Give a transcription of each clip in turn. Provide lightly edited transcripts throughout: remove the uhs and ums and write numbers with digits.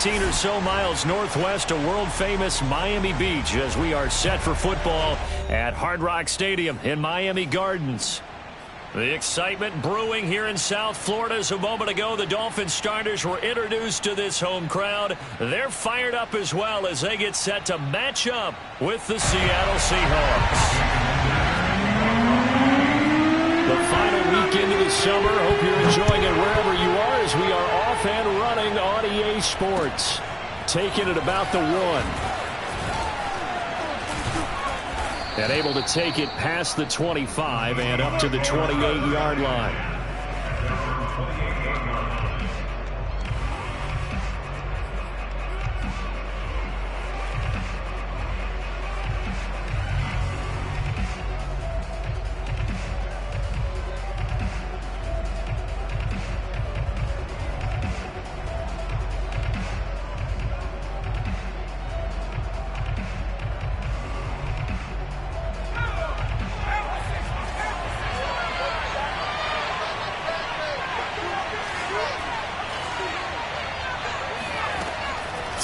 15 or so miles northwest of world-famous Miami Beach as we are set for football at Hard Rock Stadium in Miami Gardens. The excitement brewing here in South Florida. As a moment ago, the Dolphins starters were introduced to this home crowd. They're fired up as well as they get set to match up with the Seattle Seahawks. The final weekend of the summer. Hope you're enjoying it wherever you are as we are off and running on EA Sports. Taking it about the 1. And able to take it past the 25 and up to the 28-yard line.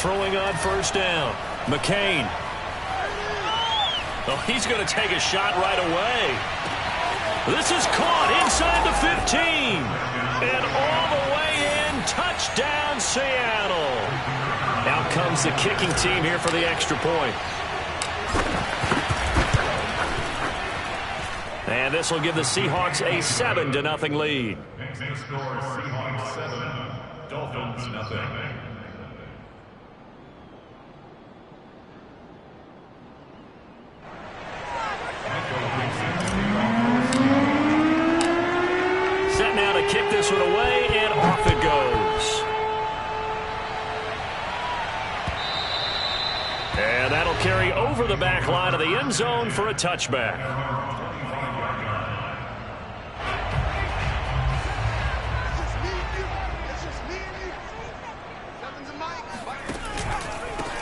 Throwing on first down. McCain. Oh, he's going to take a shot right away. This is caught inside the 15. And all the way in. Touchdown, Seattle. Out comes the kicking team here for the extra point. And this will give the Seahawks a 7-0 lead. Next score, Seahawks 7, Dolphins nothing. Set now to kick this one away, and off it goes. And that'll carry over the back line of the end zone for a touchback.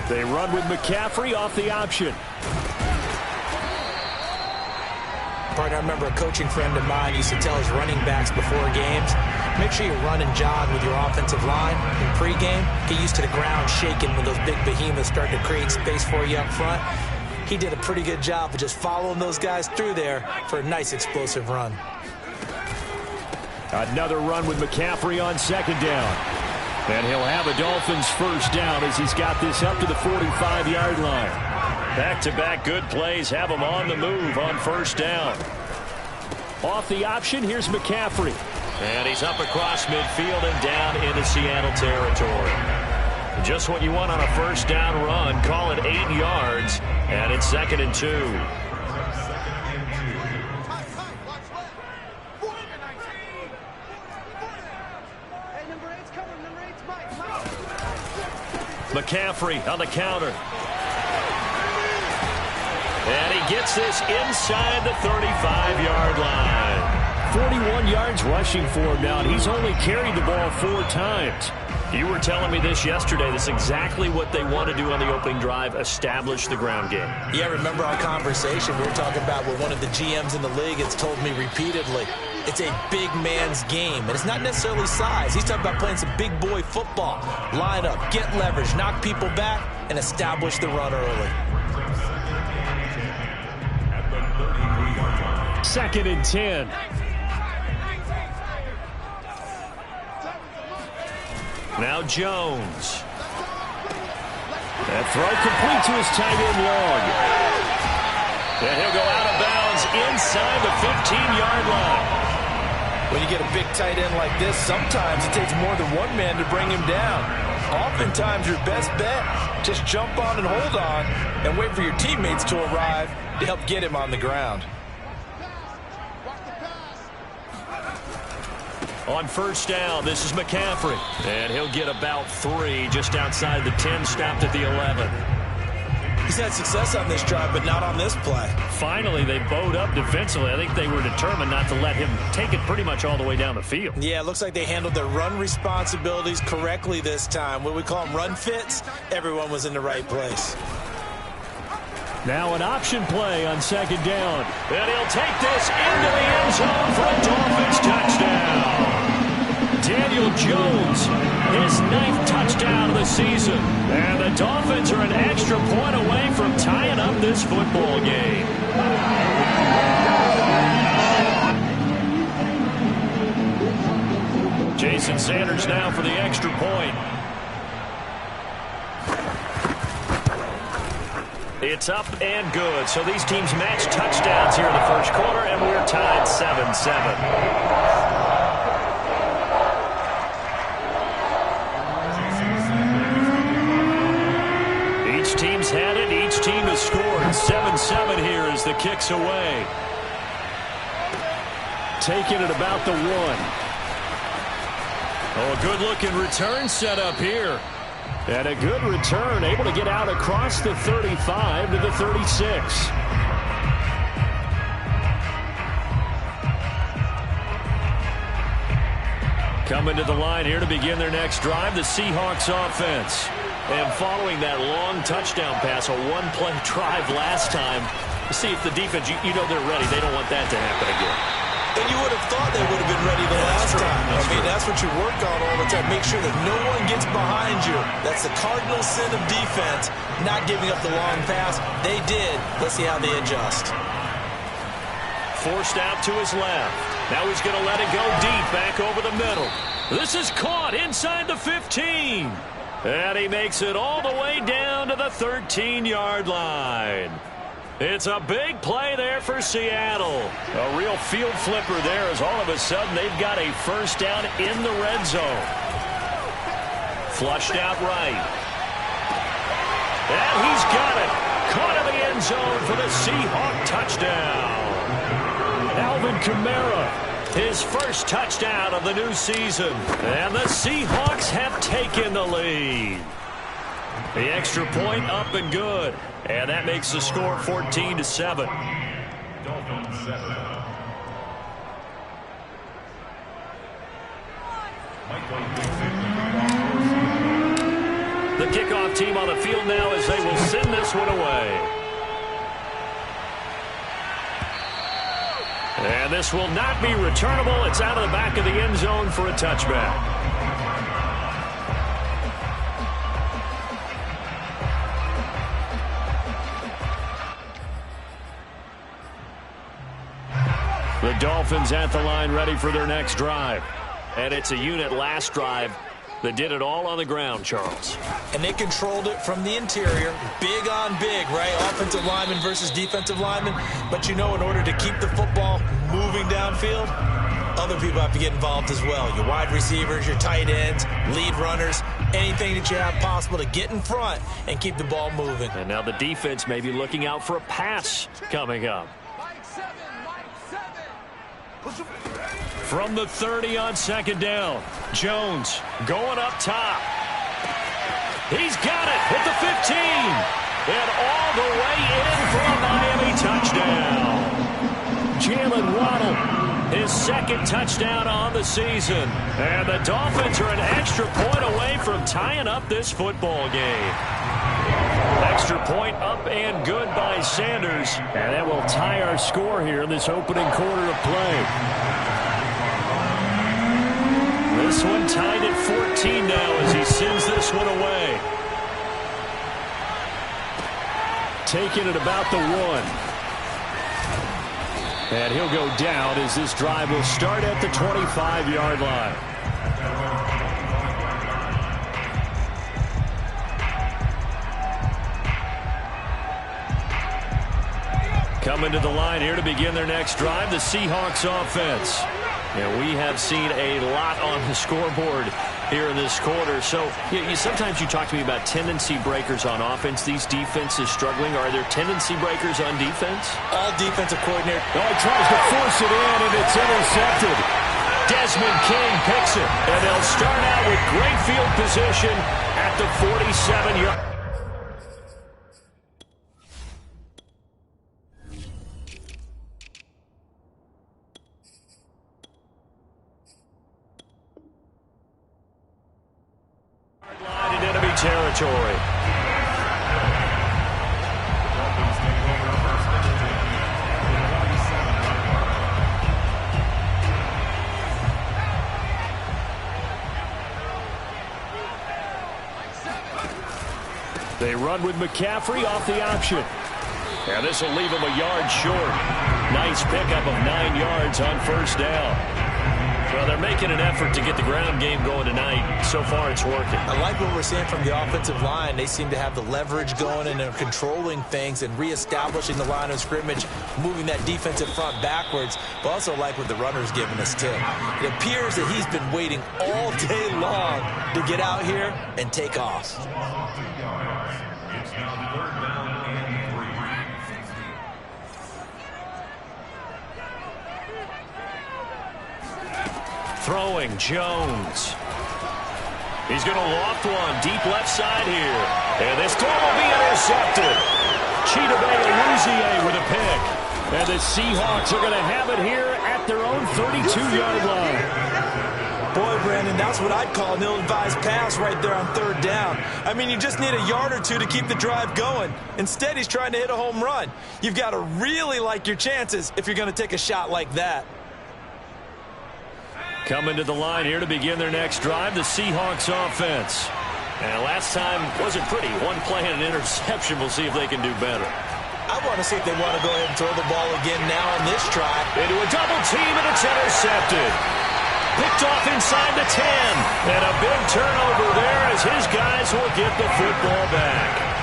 They run with McCaffrey off the option. Partner, I remember a coaching friend of mine used to tell his running backs before games, make sure you run and jog with your offensive line in pregame. Get used to the ground shaking when those big behemoths start to create space for you up front. He did a pretty good job of just following those guys through there for a nice explosive run. Another run with McCaffrey on second down. And he'll have a Dolphins first down as he's got this up to the 45-yard line. Back-to-back good plays have him on the move on first down. Off the option, here's McCaffrey. And he's up across midfield and down into Seattle territory. Just what you want on a first down run. Call it 8 yards, and it's 2nd and 2. McCaffrey on the counter. And he gets this inside the 35-yard line. 41 yards rushing for him now, and he's only carried the ball 4 times. You were telling me this yesterday. That's exactly what they want to do on the opening drive, establish the ground game. Yeah, remember our conversation we were talking about what one of the GMs in the league has told me repeatedly. It's a big man's game, and it's not necessarily size. He's talking about playing some big boy football. Line up, get leverage, knock people back, and establish the run early. 2nd and 10. Now Jones. That throw complete to his tight end Long. And he'll go out of bounds inside the 15-yard line. When you get a big tight end like this, sometimes it takes more than one man to bring him down. Oftentimes, your best bet, just jump on and hold on and wait for your teammates to arrive to help get him on the ground. On first down, this is McCaffrey. And he'll get about 3 just outside the 10, stopped at the 11. He's had success on this drive, but not on this play. Finally, they bowed up defensively. I think they were determined not to let him take it pretty much all the way down the field. Yeah, it looks like they handled their run responsibilities correctly this time. What we call them run fits, everyone was in the right place. Now an option play on second down. And he'll take this into the end zone for a Dolphins touchdown. Daniel Jones his 9th touchdown of the season. And the Dolphins are an extra point away from tying up this football game. Jason Sanders now for the extra point. It's up and good. So these teams match touchdowns here in the first quarter, and we're tied 7-7. Each team's had it. Each team has scored. 7-7 here as the kick's away. Taking it about the 1. Oh, a good-looking return set up here. And a good return, able to get out across the 35 to the 36. Coming to the line here to begin their next drive, the Seahawks offense. And following that long touchdown pass, a one-play drive last time, to see if the defense, you know they're ready. They don't want that to happen again. And you would have thought they would have been ready the last time. I mean, that's what you work on all the time. Make sure that no one gets behind you. That's the cardinal sin of defense, not giving up the long pass. They did. Let's see how they adjust. Forced out to his left. Now he's going to let it go deep, back over the middle. This is caught inside the 15. And he makes it all the way down to the 13-yard line. It's a big play there for Seattle. A real field flipper there as all of a sudden they've got a first down in the red zone. Flushed out right. And he's got it. Caught in the end zone for the Seahawk touchdown. Alvin Kamara, his first touchdown of the new season. And the Seahawks have taken the lead. The extra point up and good. And that makes the score 14-7. Dolphins 7. The kickoff team on the field now as they will send this one away. And this will not be returnable. It's out of the back of the end zone for a touchback. The Dolphins at the line ready for their next drive. And it's a unit last drive that did it all on the ground, Charles. And they controlled it from the interior. Big on big, right? Offensive lineman versus defensive lineman. But you know, in order to keep the football moving downfield, other people have to get involved as well. Your wide receivers, your tight ends, lead runners, anything that you have possible to get in front and keep the ball moving. And now the defense may be looking out for a pass coming up. From the 30 on second down, Jones going up top. He's got it at the 15. And all the way in for a Miami touchdown. Jalen Waddle, his second touchdown on the season. And the Dolphins are an extra point away from tying up this football game. Extra point up and good by Sanders. And that will tie our score here in this opening quarter of play. This one tied at 14 now as he sends this one away. Taking it about the 1. And he'll go down as this drive will start at the 25-yard line. Coming to the line here to begin their next drive, the Seahawks offense. And we have seen a lot on the scoreboard here in this quarter. So sometimes you talk to me about tendency breakers on offense. These defenses struggling. Are there tendency breakers on defense? All defensive coordinator. Oh, he tries to force it in, and it's intercepted. Desmond King picks it. And they'll start out with great field position at the 47-yard. Territory. They run with McCaffrey off the option. And this will leave him a yard short. Nice pickup of 9 yards on first down. Well, they're making an effort to get the ground game going tonight. So far, it's working. I like what we're seeing from the offensive line. They seem to have the leverage going, and they're controlling things and reestablishing the line of scrimmage, moving that defensive front backwards. But also like what the runner's giving us, too. It appears that he's been waiting all day long to get out here and take off. It's now 3rd down and 3. Throwing, Jones. He's going to loft one deep left side here. And this throw will be intercepted. Chidobe with a pick. And the Seahawks are going to have it here at their own 32-yard line. Boy, Brandon, that's what I'd call an ill-advised pass right there on 3rd down. I mean, you just need a yard or two to keep the drive going. Instead, he's trying to hit a home run. You've got to really like your chances if you're going to take a shot like that. Coming to the line here to begin their next drive, the Seahawks offense. And last time wasn't pretty. One play and an interception. We'll see if they can do better. I want to see if they want to go ahead and throw the ball again now on this try. Into a double team, and it's intercepted. Picked off inside the 10. And a big turnover there as his guys will get the football back.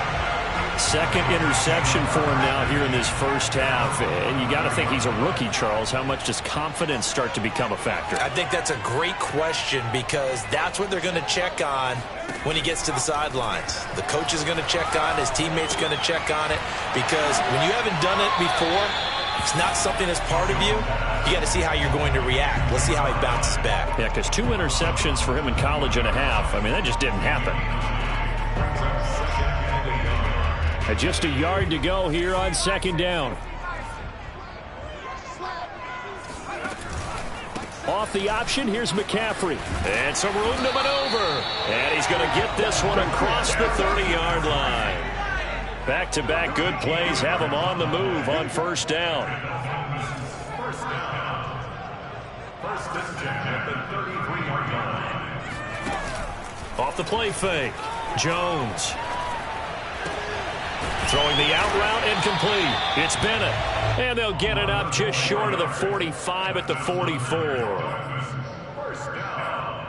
Second interception for him now here in this first half. And you got to think he's a rookie, Charles. How much does confidence start to become a factor? I think that's a great question because that's what they're going to check on when he gets to the sidelines. The coach is going to check on it. His teammates are going to check on it because when you haven't done it before, it's not something that's part of you. You got to see how you're going to react. Let's see how he bounces back. Yeah, because 2 interceptions for him in college and a half. I mean, that just didn't happen. Just a yard to go here on 2nd down. Off the option, here's McCaffrey. And some room to maneuver. And he's going to get this one across the 30-yard line. Back-to-back good plays have him on the move on 1st down. 1st down. 1st and 10 at the 33-yard line. Off the play fake. Jones. Throwing the out route incomplete. It's Bennett. And they'll get it up just short of the 45 at the 44. 1st down.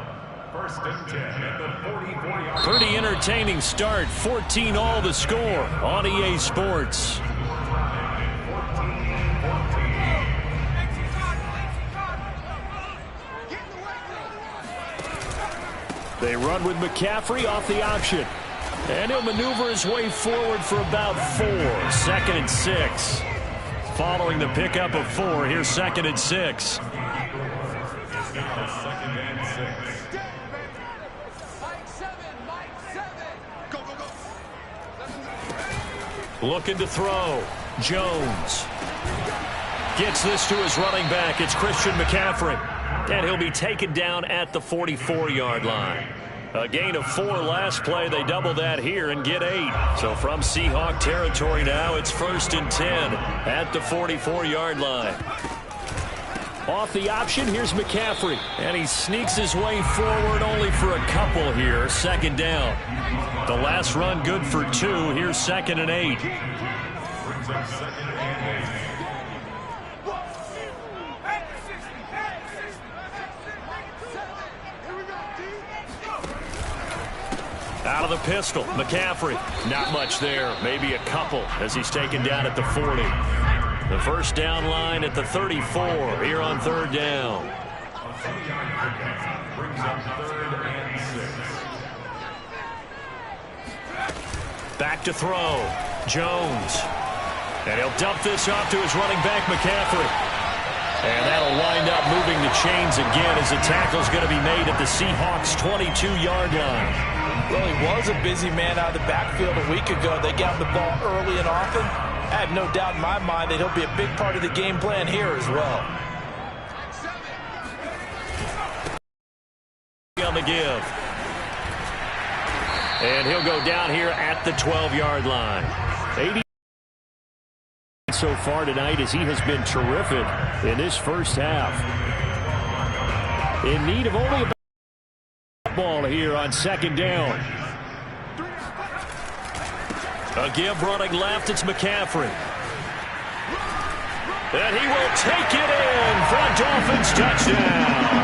1st and 10 at the 44-yard line. Pretty entertaining start. 14-all the score on EA Sports. They run with McCaffrey off the option. And he'll maneuver his way forward for about 4. 2nd and 6. Following the pickup of 4, here's 2nd and 6. Looking to throw. Jones. Gets this to his running back. It's Christian McCaffrey. And he'll be taken down at the 44-yard line. A gain of 4 last play. They double that here and get 8. So from Seahawk territory now, it's 1st and 10 at the 44-yard line. Off the option, here's McCaffrey. And he sneaks his way forward only for a couple here. 2nd down. The last run good for 2. Here's 2nd and 8. Brings up 2nd and 8. Out of the pistol, McCaffrey. Not much there. Maybe a couple as he's taken down at the 40. The 1st down line at the 34 here on 3rd down. Brings up 3rd and 6. Back to throw. Jones. And he'll dump this off to his running back, McCaffrey. And that'll wind up moving the chains again as the tackle's going to be made at the Seahawks' 22-yard line. Well, he was a busy man out of the backfield a week ago. They got the ball early and often. I have no doubt in my mind that he'll be a big part of the game plan here as well. On the give. And he'll go down here at the 12-yard line. 80 so far tonight as he has been terrific in this first half. In need of only a ball here on 2nd down. A give running left, it's McCaffrey. And he will take it in for a Dolphins touchdown.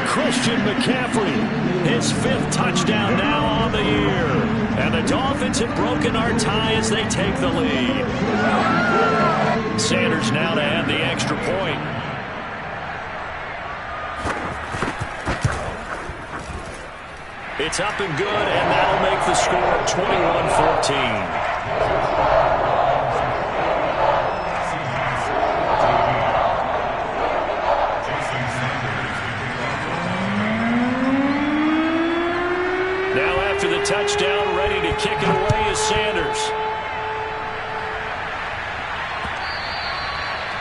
Christian McCaffrey, his 5th touchdown now on the year. And the Dolphins have broken our tie as they take the lead. Sanders now to add the extra point. It's up and good, and that'll make the score 21-14. Now after the touchdown, ready to kick it away is Sanders.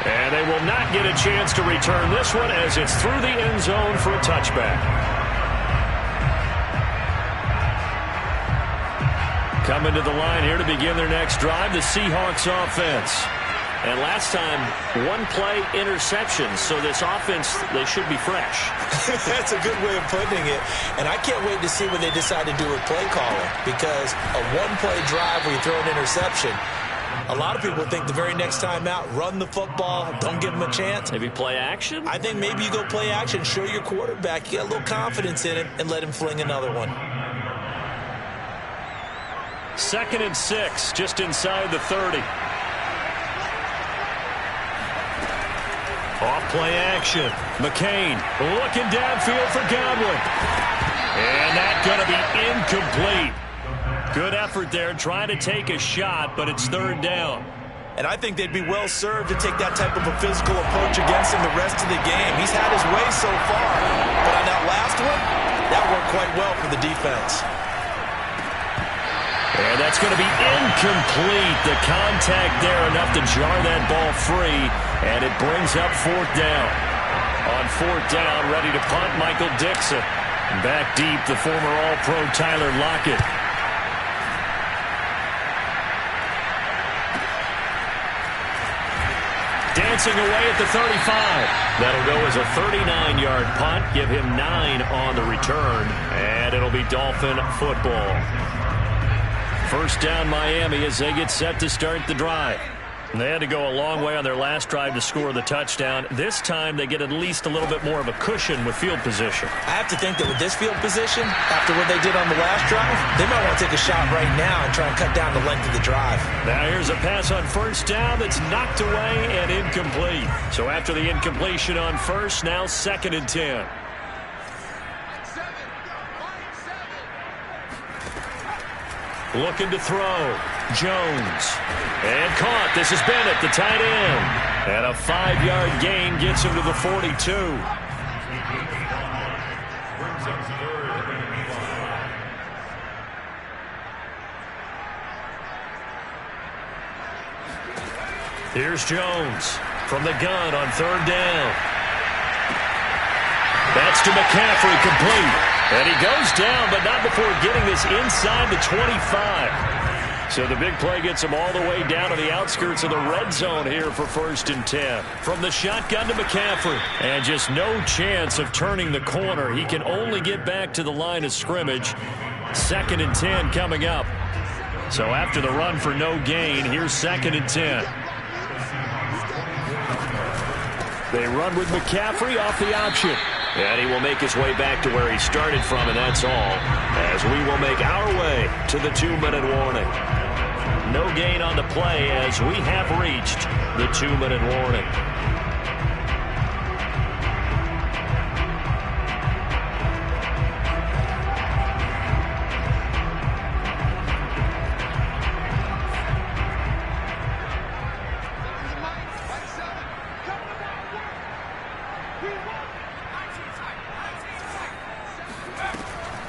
And they will not get a chance to return this one as it's through the end zone for a touchback. Coming to the line here to begin their next drive, the Seahawks offense. And last time, 1-play interception, so this offense, they should be fresh. That's a good way of putting it. And I can't wait to see what they decide to do with play calling, because a 1-play drive where you throw an interception, a lot of people think the very next time out, run the football, don't give them a chance. Maybe play action? I think maybe you go play action, show your quarterback, get a little confidence in him, and let him fling another one. 2nd and 6, just inside the 30. Off play action. McCain looking downfield for Godwin. And that's going to be incomplete. Good effort there, trying to take a shot, but it's 3rd down. And I think they'd be well served to take that type of a physical approach against him the rest of the game. He's had his way so far, but on that last one, that worked quite well for the defense. And that's going to be incomplete. The contact there enough to jar that ball free, and it brings up 4th down. On 4th down, ready to punt, Michael Dixon. Back deep, the former All-Pro Tyler Lockett. Dancing away at the 35. That'll go as a 39-yard punt. Give him 9 on the return, and it'll be Dolphin football. 1st down Miami as they get set to start the drive. They had to go a long way on their last drive to score the touchdown. This time they get at least a little bit more of a cushion with field position. I have to think that with this field position, after what they did on the last drive, they might want to take a shot right now and try and cut down the length of the drive. Now here's a pass on 1st down that's knocked away and incomplete. So after the incompletion on 1st, now 2nd and 10. Looking to throw. Jones. And caught. This is Bennett, the tight end. And a 5-yard gain gets him to the 42. Here's Jones from the gun on 3rd down. That's to McCaffrey, complete. And he goes down, but not before getting this inside the 25. So the big play gets him all the way down to the outskirts of the red zone here for 1st and 10. From the shotgun to McCaffrey. And just no chance of turning the corner. He can only get back to the line of scrimmage. 2nd and 10 coming up. So after the run for no gain, here's 2nd and 10. They run with McCaffrey off the option. And he will make his way back to where he started from, and that's all. As we will make our way to the 2-minute warning. No gain on the play as we have reached the 2-minute warning.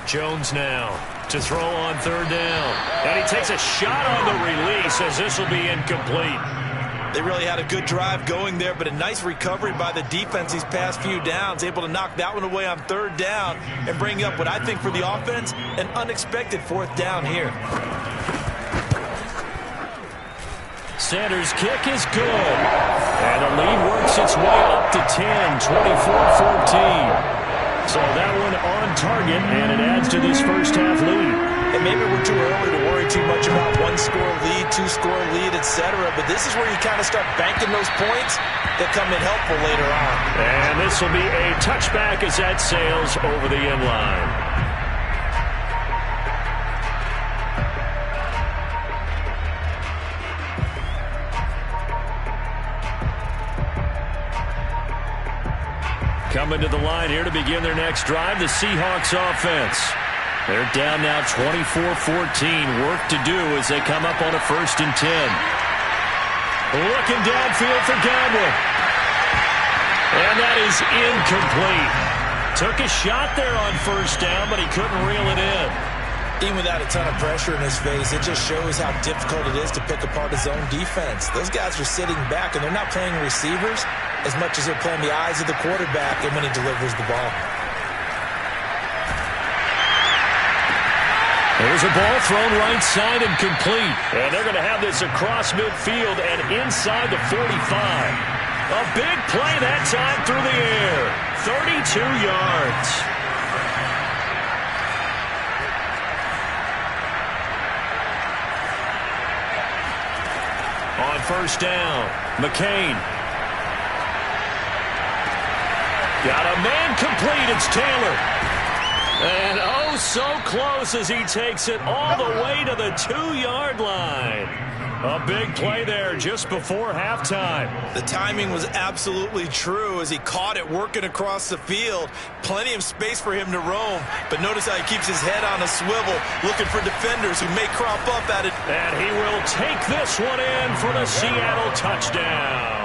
Jones now to throw on 3rd down. And he takes a shot on the release as this will be incomplete. They really had a good drive going there, but a nice recovery by the defense these past few downs. Able to knock that one away on 3rd down and bring up what I think for the offense, an unexpected 4th down here. Sanders' kick is good. And the lead works its way up to 10, 24-14. So that one on target, and it adds to this first half lead. And maybe we're too early to worry too much about one score etc. But this is where you kind of start banking those points that come in helpful later on. And this will be a touchback as that sails over the end line. Coming to the line here to begin their next drive, the Seahawks offense. They're down now 24-14. Work to do as they come up on a 1st and 10. Looking downfield for Godwin. And that is incomplete. Took a shot there on 1st down, but he couldn't reel it in. Even without a ton of pressure in his face, it just shows how difficult it is to pick apart his own defense. Those guys are sitting back, and they're not playing receivers as much as they're playing the eyes of the quarterback and when he delivers the ball. There's a ball thrown right side and complete. And they're going to have this across midfield and inside the 45. A big play that time through the air. 32 yards. On 1st down, McCain. Got a man complete. It's Taylor. And oh, so close as he takes it all the way to the 2-yard line. A big play there just before halftime. The timing was absolutely true as he caught it working across the field. Plenty of space for him to roam. But notice how he keeps his head on a swivel, looking for defenders who may crop up at it. And he will take this one in for the Seattle touchdown.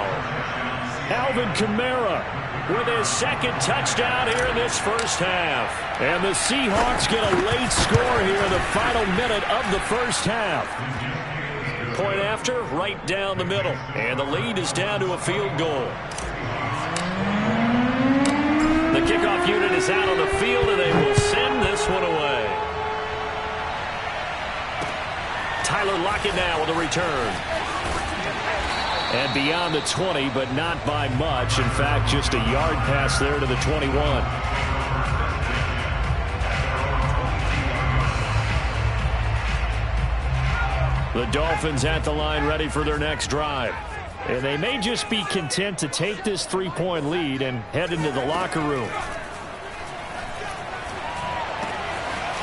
Alvin Kamara with his 2nd touchdown here in this 1st half. And the Seahawks get a late score here in the final minute of the 1st half. Point after, right down the middle. And the lead is down to a field goal. The kickoff unit is out on the field, and they will send this one away. Tyler Lockett now with the return. And beyond the 20, but not by much. In fact, just a yard pass there to the 21. The Dolphins at the line ready for their next drive. And they may just be content to take this 3-point lead and head into the locker room.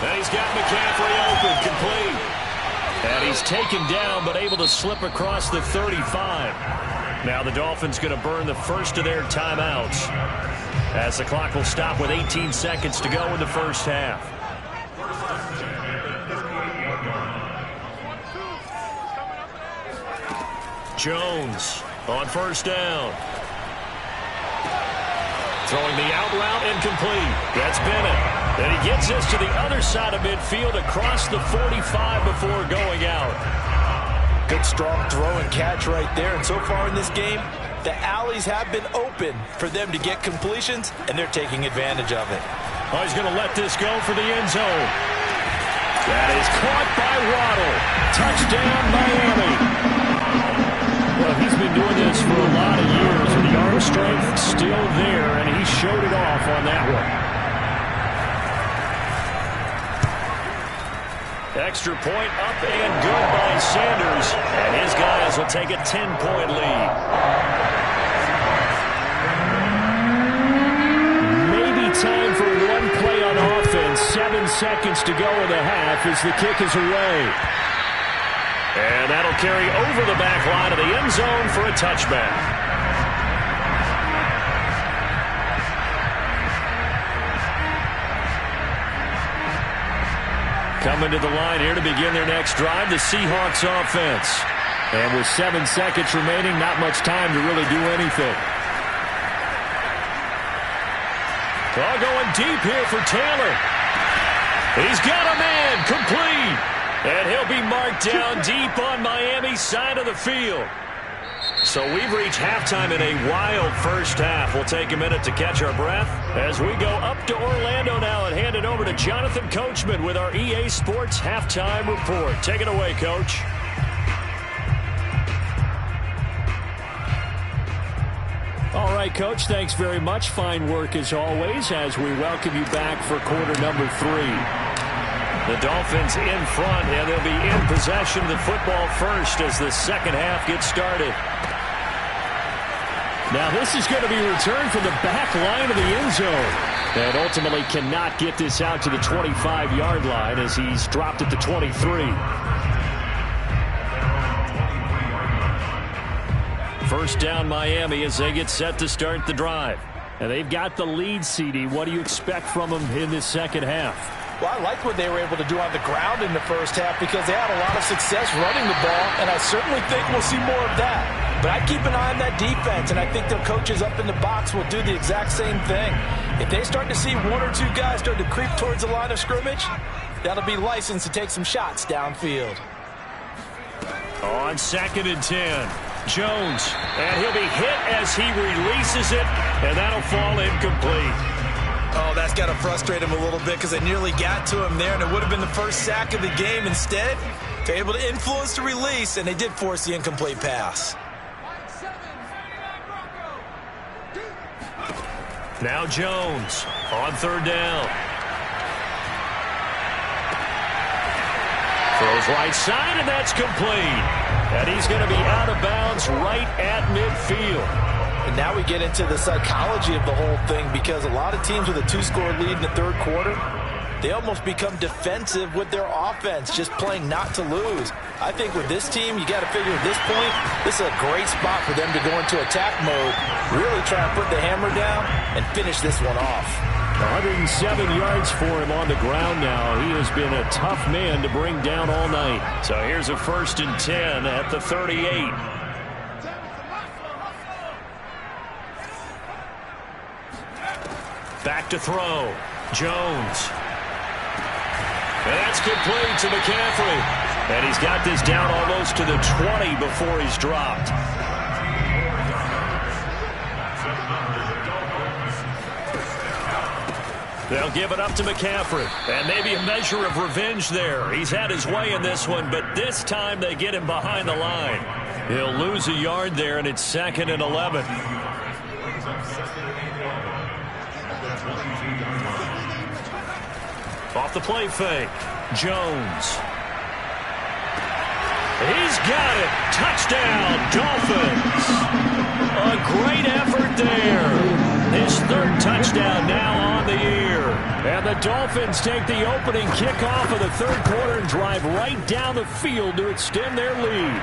And he's got McCaffrey open, complete. And he's taken down, but able to slip across the 35. Now the Dolphins going to burn the first of their timeouts, as the clock will stop with 18 seconds to go in the 1st half. Jones on 1st down. Throwing the out route incomplete. That's Bennett. And he gets this to the other side of midfield across the 45 before going out. Good strong throw and catch right there. And so far in this game, the alleys have been open for them to get completions, and they're taking advantage of it. Oh, he's going to let this go for the end zone. That is caught by Waddle. Touchdown, Miami. Well, he's been doing this for a lot of years, and the arm strength still there, and he showed it off on that one. Extra point up and good by Sanders. And his guys will take a 10-point lead. Maybe time for one play on offense. 7 seconds to go in the half as the kick is away. And that'll carry over the back line of the end zone for a touchback. Coming to the line here to begin their next drive, the Seahawks offense. And with 7 seconds remaining, not much time to really do anything. Ball going deep here for Taylor. He's got a man, complete. And he'll be marked down deep on Miami's side of the field. So we've reached halftime in a wild 1st half. We'll take a minute to catch our breath as we go up to Orlando now and hand it over to Jonathan Coachman with our EA Sports Halftime Report. Take it away, Coach. All right, Coach, thanks very much. Fine work as always as we welcome you back for quarter number 3. The Dolphins in front, and they'll be in possession of the football first as the second half gets started. Now this is going to be returned from the back line of the end zone. And ultimately cannot get this out to the 25-yard line as he's dropped at the 23. First down Miami as they get set to start the drive. And they've got the lead, CD. What do you expect from them in this second half? Well, I like what they were able to do on the ground in the first half because they had a lot of success running the ball, and I certainly think we'll see more of that. But I keep an eye on that defense, and I think their coaches up in the box will do the exact same thing. If they start to see one or two guys start to creep towards the line of scrimmage, that'll be licensed to take some shots downfield. On 2nd and 10, Jones, and he'll be hit as he releases it, and that'll fall incomplete. Oh, that's got to frustrate him a little bit because they nearly got to him there, and it would have been the first sack of the game. Instead, they're able to influence the release, and they did force the incomplete pass. Now Jones on 3rd down. Throws right side, and that's complete. And he's going to be out of bounds right at midfield. And now we get into the psychology of the whole thing because a lot of teams with a 2-score lead in the third quarter, they almost become defensive with their offense, just playing not to lose. I think with this team, you got to figure at this point, this is a great spot for them to go into attack mode, really try and put the hammer down and finish this one off. 107 yards for him on the ground now. He has been a tough man to bring down all night. So here's a 1st and 10 at the 38. Back to throw. Jones. And that's complete to McCaffrey. And he's got this down almost to the 20 before he's dropped. They'll give it up to McCaffrey. And maybe a measure of revenge there. He's had his way in this one, but this time they get him behind the line. He'll lose a yard there, and it's 2nd and 11. Off the play fake. Jones. He's got it. Touchdown, Dolphins. A great effort there. His 3rd touchdown now on the year. And the Dolphins take the opening kickoff of the 3rd quarter and drive right down the field to extend their lead.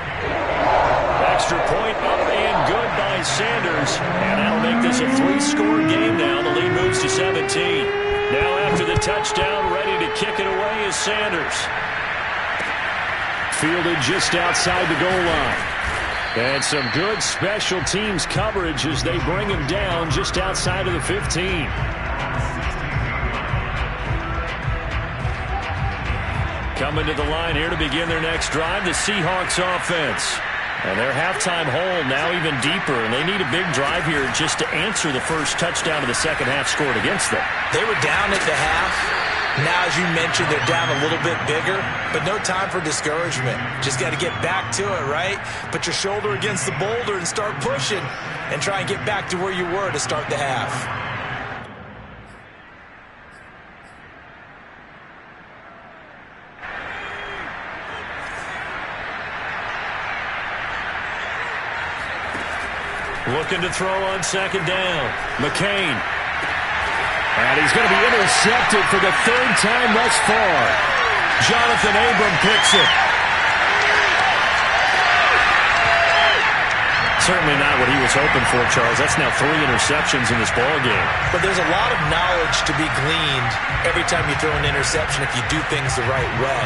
Extra point up and good by Sanders. And that'll make this a 3-score game now. The lead moves to 17. Now after the touchdown, ready to kick it away is Sanders. Fielded just outside the goal line. And some good special teams coverage as they bring him down just outside of the 15. Coming to the line here to begin their next drive, the Seahawks offense. And their halftime hole now even deeper, and they need a big drive here just to answer the first touchdown of the second half scored against them. They were down at the half. Now, as you mentioned, they're down a little bit bigger, but no time for discouragement. Just got to get back to it, right? Put your shoulder against the boulder and start pushing and try and get back to where you were to start the half. Looking to throw on 2nd down. McCain. And he's going to be intercepted for the 3rd time thus far. Jonathan Abram picks it. Certainly not what he was hoping for, Charles. That's now 3 interceptions in this ballgame. But there's a lot of knowledge to be gleaned every time you throw an interception if you do things the right way.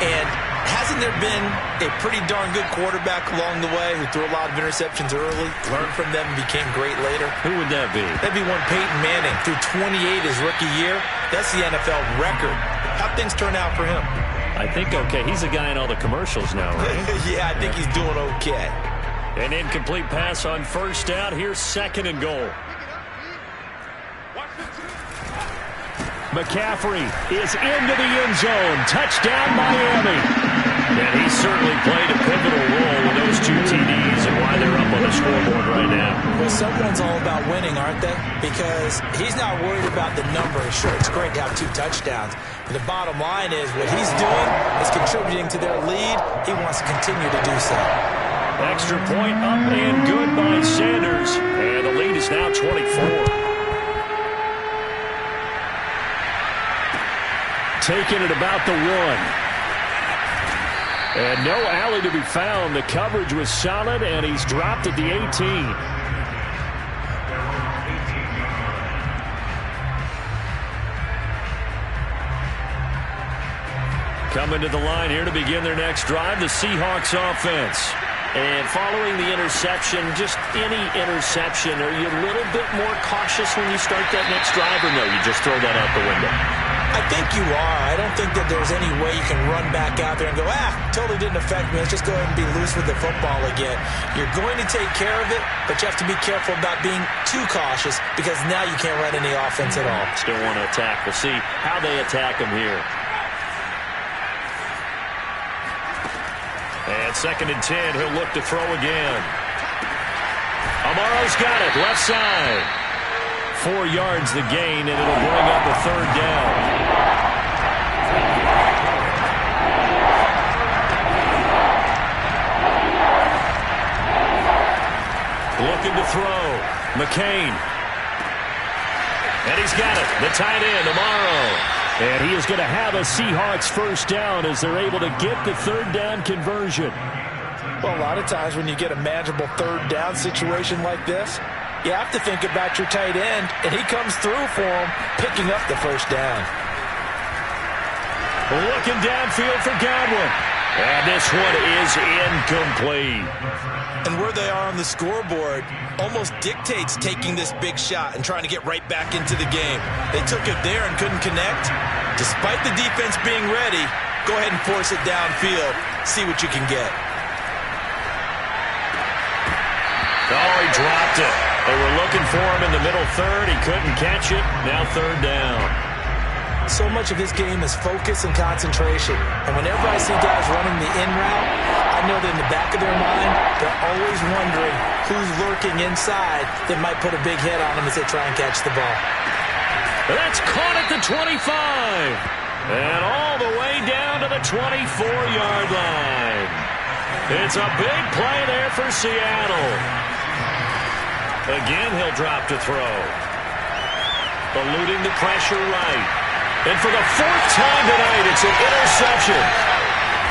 And hasn't there been a pretty darn good quarterback along the way who threw a lot of interceptions early, learned from them, and became great later? Who would that be? That'd be one Peyton Manning. Threw 28 his rookie year. That's the NFL record. How'd things turn out for him? I think okay. He's a guy in all the commercials now, right? Yeah, I think he's doing okay. An incomplete pass on 1st down. Here's 2nd and goal. McCaffrey is into the end zone. Touchdown, Miami. And he certainly played a pivotal role with those 2 TDs and why why they're up on the scoreboard right now. Well, someone's all about winning, aren't they? Because he's not worried about the numbers. Sure, it's great to have 2 touchdowns. But the bottom line is what he's doing is contributing to their lead. He wants to continue to do so. Extra point up and good by Sanders. And the lead is now 24. Taking it about the 1. And no alley to be found. The coverage was solid, and he's dropped at the 18. Coming to the line here to begin their next drive, the Seahawks offense. And following the interception, just any interception, are you a little bit more cautious when you start that next drive, or no, you just throw that out the window? I think you are. I don't think that there's any way you can run back out there and go, totally didn't affect me. Let's just go ahead and be loose with the football again. You're going to take care of it, but you have to be careful about being too cautious because now you can't run any offense at all. Still want to attack. We'll see how they attack them here. And 2nd and 10, he'll look to throw again. Amaro's got it, left side. 4 yards the gain, and it'll bring up a 3rd down. Looking to throw. McCain. And he's got it. The tight end, Amaro. And he is going to have a Seahawks 1st down as they're able to get the 3rd down conversion. Well, a lot of times when you get a manageable 3rd down situation like this, you have to think about your tight end, and he comes through for him, picking up the 1st down. Looking downfield for Godwin. And this one is incomplete. And where they are on the scoreboard almost dictates taking this big shot and trying to get right back into the game. They took it there and couldn't connect. Despite the defense being ready, go ahead and force it downfield. See what you can get. Oh, he dropped it. They were looking for him in the middle 3rd. He couldn't catch it. Now 3rd down. So much of this game is focus and concentration. And whenever I see guys running the in route, I know that in the back of their mind, they're always wondering who's lurking inside that might put a big hit on them as they try and catch the ball. That's caught at the 25. And all the way down to the 24-yard line. It's a big play there for Seattle. Again, he'll drop to throw. Eluding the pressure right. And for the 4th time tonight, it's an interception.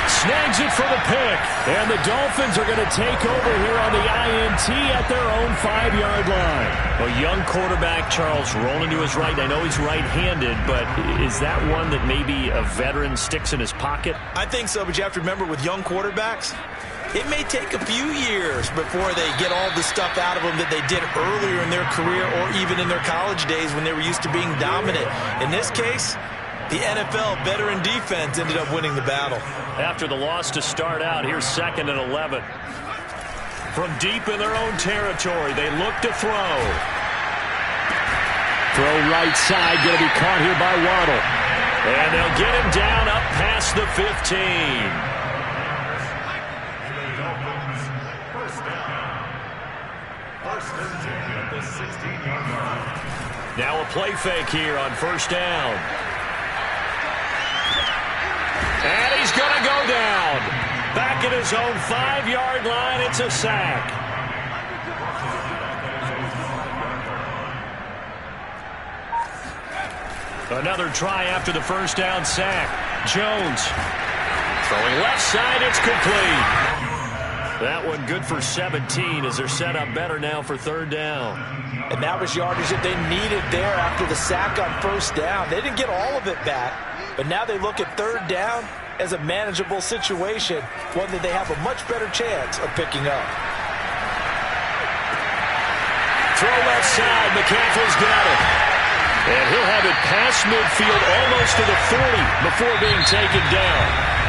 Snags it for the pick. And the Dolphins are going to take over here on the INT at their own 5-yard line. A young quarterback, Charles, rolling to his right. I know he's right-handed, but is that one that maybe a veteran sticks in his pocket? I think so, but you have to remember with young quarterbacks, it may take a few years before they get all the stuff out of them that they did earlier in their career or even in their college days when they were used to being dominant. In this case, the NFL veteran defense ended up winning the battle. After the loss to start out, here's 2nd and 11. From deep in their own territory, they look to throw. Throw right side, going to be caught here by Waddle. And they'll get him down up past the 15. Now a play fake here on 1st down. And he's going to go down. Back at his own 5-yard line, it's a sack. Another try after the 1st down sack. Jones throwing left side, it's complete. That one good for 17 as they're set up better now for 3rd down. And that was yardage that they needed there after the sack on 1st down. They didn't get all of it back, but now they look at 3rd down as a manageable situation, one that they have a much better chance of picking up. Throw left side, McCaffrey's got it. And he'll have it past midfield almost to the 40 before being taken down.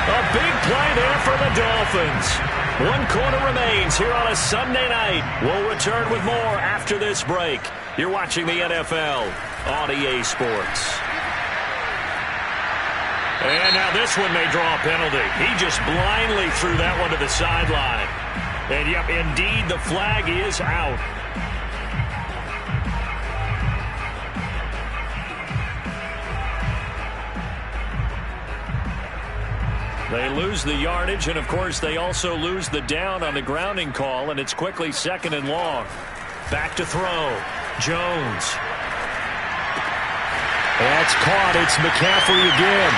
A big play there for the Dolphins. 1 quarter remains here on a Sunday night. We'll return with more after this break. You're watching the NFL on EA Sports. And now this one may draw a penalty. He just blindly threw that one to the sideline. And, yep, indeed, the flag is out. They lose the yardage, and, of course, they also lose the down on the grounding call, and it's quickly 2nd and long. Back to throw. Jones. That's caught. It's McCaffrey again.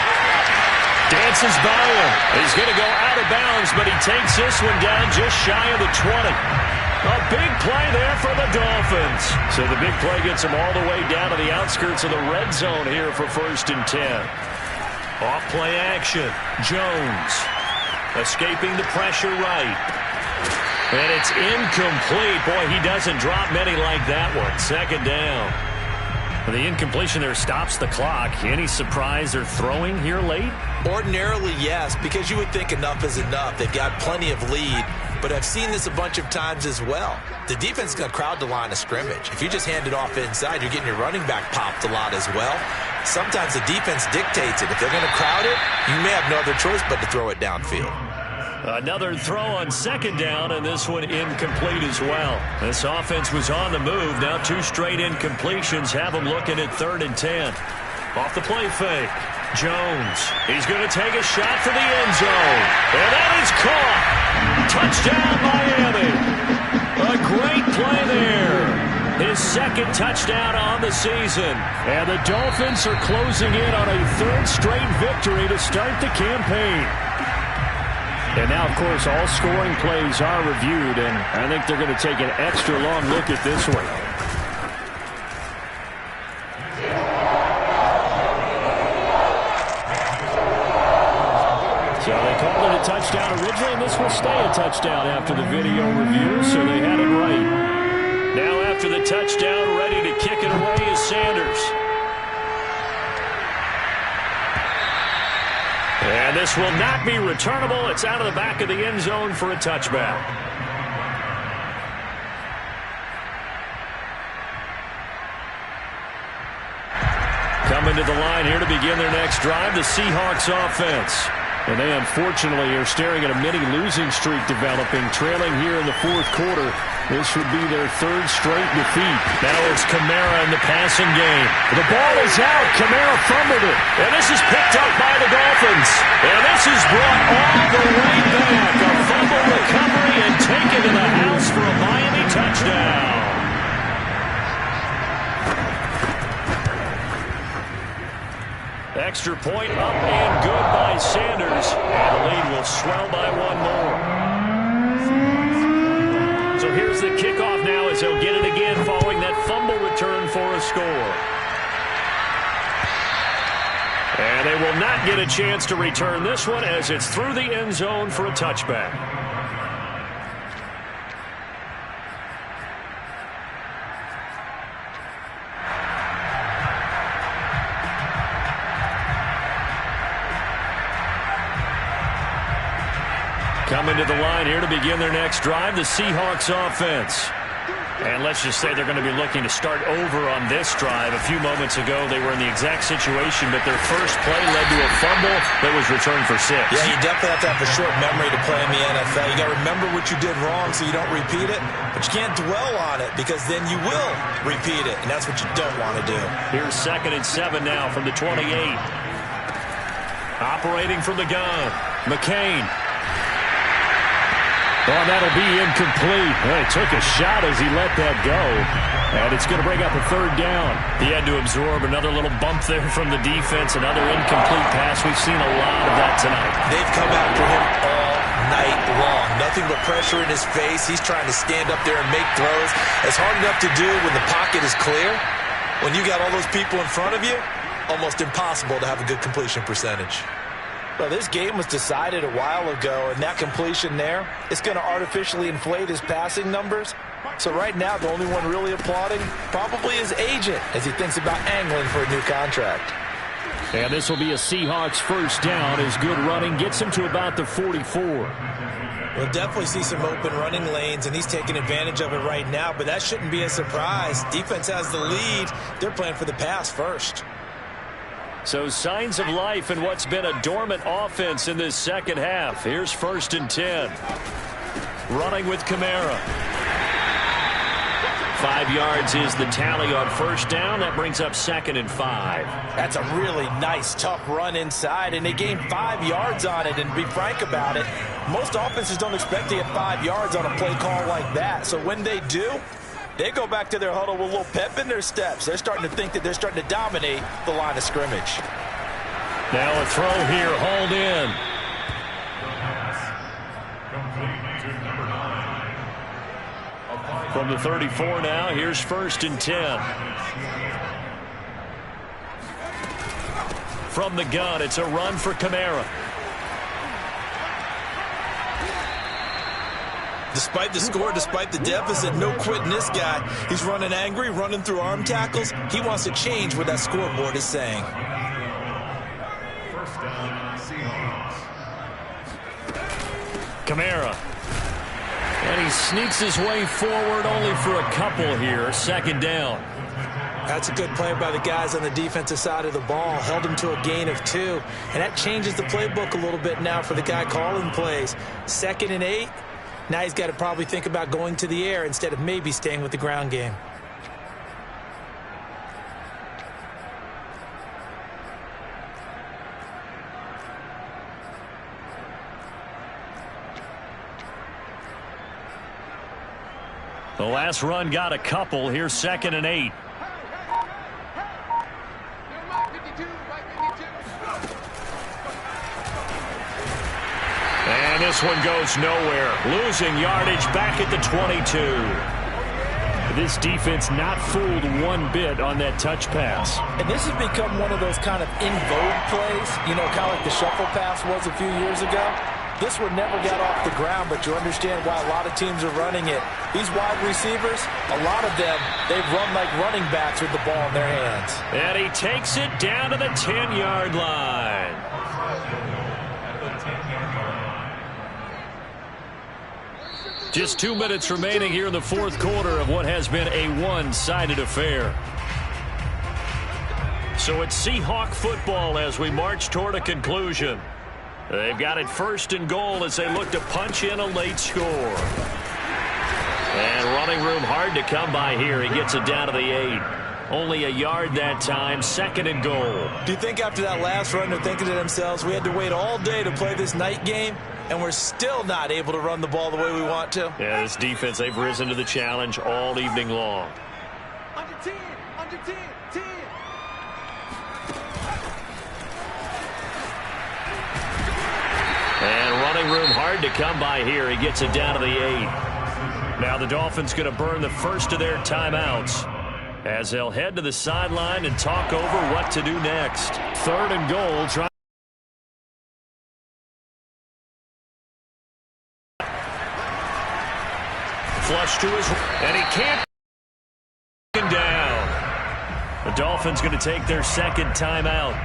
Dances by him. He's going to go out of bounds, but he takes this one down just shy of the 20. A big play there for the Dolphins. So the big play gets him all the way down to the outskirts of the red zone here for 1st and 10. Off play action. Jones escaping the pressure right. And it's incomplete. Boy, he doesn't drop many like that one. 2nd down. The incompletion there stops the clock. Any surprise they're throwing here late? Ordinarily, yes, because you would think enough is enough. They've got plenty of lead, but I've seen this a bunch of times as well. The defense is going to crowd the line of scrimmage. If you just hand it off inside, you're getting your running back popped a lot as well. Sometimes the defense dictates it. If they're going to crowd it, you may have no other choice but to throw it downfield. Another throw on 2nd down, and this one incomplete as well. This offense was on the move. Now 2 straight incompletions have them looking at 3rd and 10. Off the play fake. Jones. He's going to take a shot for the end zone. And that is caught. Touchdown, Miami. A great play there. His 2nd touchdown on the season. And the Dolphins are closing in on a 3rd straight victory to start the campaign. And now, of course, all scoring plays are reviewed, and I think they're going to take an extra long look at this one. So they called it a touchdown originally, and this will stay a touchdown after the video review, so they had it right. Now after the touchdown, ready to kick it away is Sanders. And this will not be returnable. It's out of the back of the end zone for a touchback. Coming to the line here to begin their next drive, the Seahawks offense. And they unfortunately are staring at a mini losing streak developing, trailing here in the 4th quarter. This would be their 3rd straight defeat. Now it's Kamara in the passing game. The ball is out. Kamara fumbled it. And this is picked up by the Dolphins. And this is brought all the way back. A fumble recovery and taken to the house for a Miami touchdown. Extra point up and good by Sanders. And the lead will swell by 1 more. So here's the kickoff now as he'll get it again following that fumble return for a score. And they will not get a chance to return this one as it's through the end zone for a touchback. Coming to the line here to begin their next drive, the Seahawks offense. And let's just say they're going to be looking to start over on this drive. A few moments ago, they were in the exact situation, but their first play led to a fumble that was returned for 6. Yeah, you definitely have to have a short memory to play in the NFL. You got to remember what you did wrong so you don't repeat it, but you can't dwell on it because then you will repeat it, and that's what you don't want to do. Here's 2nd and 7 now from the 28. Operating from the gun, McCain. Oh, that'll be incomplete. Well, he took a shot as he let that go. And it's going to bring up a 3rd down. He had to absorb another little bump there from the defense. Another incomplete pass. We've seen a lot of that tonight. They've come after him all night long. Nothing but pressure in his face. He's trying to stand up there and make throws. It's hard enough to do when the pocket is clear. When you got all those people in front of you, almost impossible to have a good completion percentage. Well, this game was decided a while ago, and that completion there is going to artificially inflate his passing numbers. So right now, the only one really applauding probably his agent as he thinks about angling for a new contract. And this will be a Seahawks 1st down as good running gets him to about the 44. We'll definitely see some open running lanes, and he's taking advantage of it right now, but that shouldn't be a surprise. Defense has the lead. They're playing for the pass first. So signs of life in what's been a dormant offense in this second half. Here's 1st and 10. Running with Kamara. 5 yards is the tally on 1st down. That brings up 2nd and 5. That's a really nice, tough run inside, and they gained 5 yards on it. And to be frank about it, most offenses don't expect to get 5 yards on a play call like that. So when they do, they go back to their huddle with a little pep in their steps. They're starting to think that they're starting to dominate the line of scrimmage. Now a throw here, hauled in. From the 34 now, here's 1st and 10. From the gun, it's a run for Kamara. Despite the score, despite the deficit, no quitting this guy. He's running angry, running through arm tackles. He wants to change what that scoreboard is saying. 1st down, Seahawks. Kamara. And he sneaks his way forward only for a couple here. 2nd down. That's a good play by the guys on the defensive side of the ball. Held him to a gain of 2. And that changes the playbook a little bit now for the guy calling plays. 2nd and 8. Now he's got to probably think about going to the air instead of maybe staying with the ground game. The last run got a couple. Here's 2nd and 8. And this one goes nowhere. Losing yardage back at the 22. This defense not fooled one bit on that touch pass. And this has become one of those kind of in vogue plays, you know, kind of like the shuffle pass was a few years ago. This one never got off the ground, but you understand why a lot of teams are running it. These wide receivers, a lot of them, they've run like running backs with the ball in their hands. And he takes it down to the 10-yard line. Just 2 minutes remaining here in the 4th quarter of what has been a one-sided affair. So it's Seahawk football as we march toward a conclusion. They've got it 1st and goal as they look to punch in a late score. And running room hard to come by here. He gets it down to the 8. Only a yard that time. 2nd and goal. Do you think after that last run they're thinking to themselves, we had to wait all day to play this night game, and we're still not able to run the ball the way we want to? Yeah, this defense, they've risen to the challenge all evening long. Under 10, under 10, 10. And running room hard to come by here. He gets it down to the 8. Now the Dolphins going to burn the first of their timeouts as they'll head to the sideline and talk over what to do next. 3rd and goal. Flush to his, and he can't down. The Dolphins going to take their 2nd timeout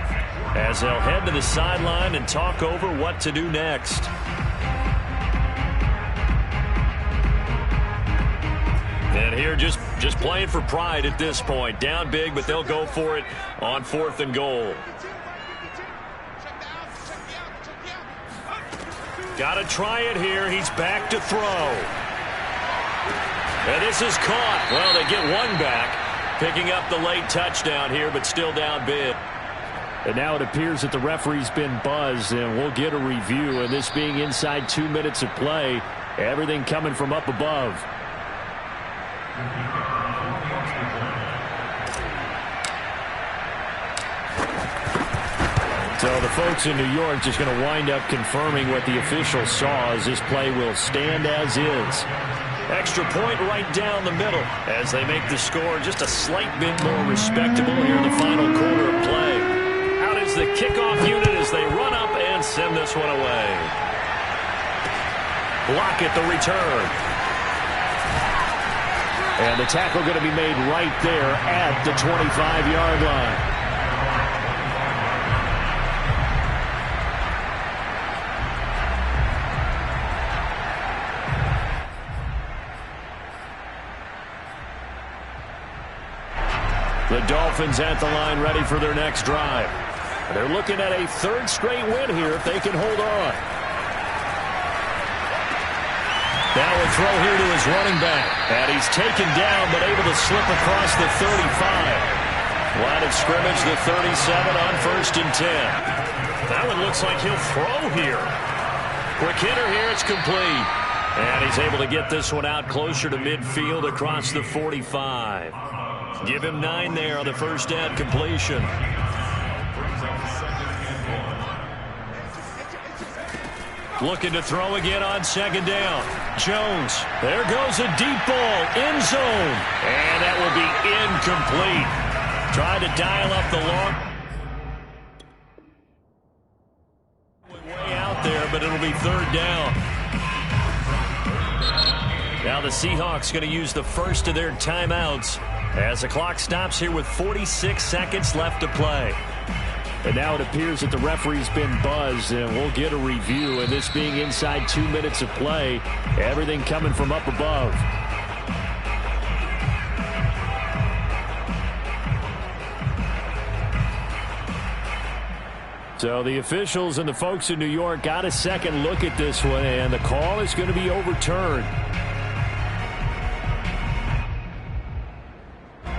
as they'll head to the sideline and talk over what to do next. And here just playing for pride at this point. Down big, but they'll go for it on 4th and goal. Got to try it here. He's back to throw. And this is caught. Well, they get one back, picking up the late touchdown here, but still down big. And now it appears that the referee's been buzzed, and we'll get a review. And this being inside 2 minutes of play, everything coming from up above. So the folks in New York just going to wind up confirming what the official saw as this play will stand as is. Extra point right down the middle as they make the score just a slight bit more respectable here in the final quarter of play. Out is the kickoff unit as they run up and send this one away. Block at the return. And the tackle going to be made right there at the 25-yard line. The Dolphins at the line ready for their next drive. They're looking at a third straight win here if they can hold on. Now a throw here to his running back. And he's taken down but able to slip across the 35. Line of scrimmage, the 37 on 1st and 10. That one looks like he'll throw here. Quick hitter here, it's complete. And he's able to get this one out closer to midfield across the 45. Give him 9 there on the first down completion. Looking to throw again on 2nd down. Jones. There goes a deep ball. End zone. And that will be incomplete. Trying to dial up the long. Way out there, but it'll be 3rd down. Now the Seahawks going to use the first of their timeouts as the clock stops here with 46 seconds left to play. And now it appears that the referee's been buzzed, and we'll get a review. And this being inside 2 minutes of play, everything coming from up above. So the officials and the folks in New York got a second look at this one, and the call is going to be overturned.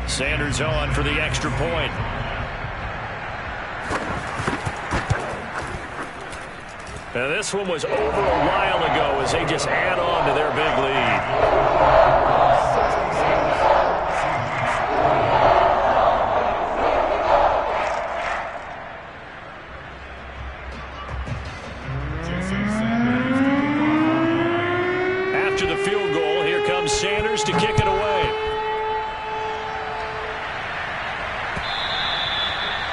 Sanders on for the extra point. Now this one was over a while ago as they just add on to their big lead. After the field goal, here comes Sanders to kick it away.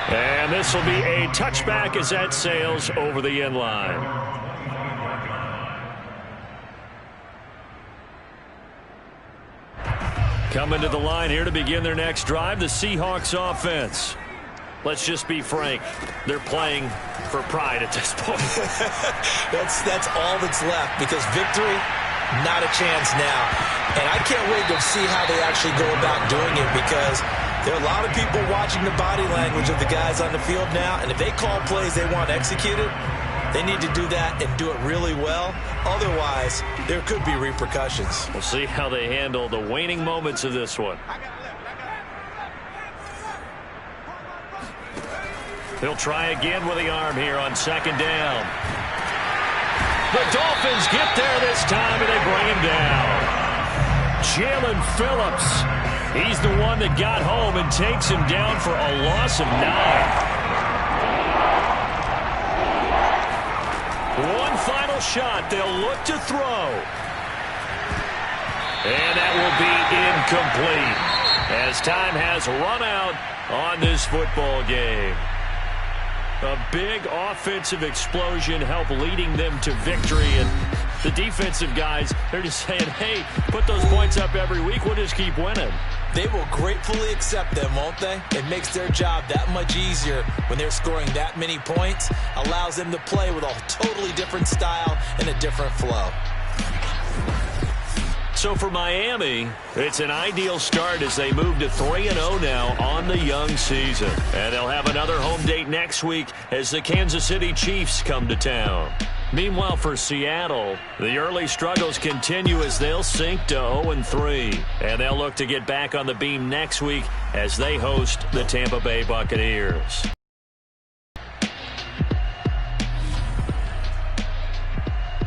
And this will be a touchback as that sails over the end line. Coming to the line here to begin their next drive, the Seahawks offense. Let's just be frank. They're playing for pride at this point. That's all that's left, because victory, not a chance now. And I can't wait to see how they actually go about doing it, because there are a lot of people watching the body language of the guys on the field now, and if they call plays they want executed, they need to do that and do it really well. Otherwise, there could be repercussions. We'll see how they handle the waning moments of this one. They'll try again with the arm here on 2nd down. The Dolphins get there this time, and they bring him down. Jalen Phillips. He's the one that got home and takes him down for a loss of 9. One final shot. They'll look to throw. And that will be incomplete as time has run out on this football game. A big offensive explosion helped leading them to victory. And the defensive guys, they're just saying, hey, put those points up every week. We'll just keep winning. They will gratefully accept them, won't they? It makes their job that much easier when they're scoring that many points. Allows them to play with a totally different style and a different flow. So for Miami, it's an ideal start as they move to 3-0 now on the young season. And they'll have another home date next week as the Kansas City Chiefs come to town. Meanwhile, for Seattle, the early struggles continue as they'll sink to 0-3. And they'll look to get back on the beam next week as they host the Tampa Bay Buccaneers.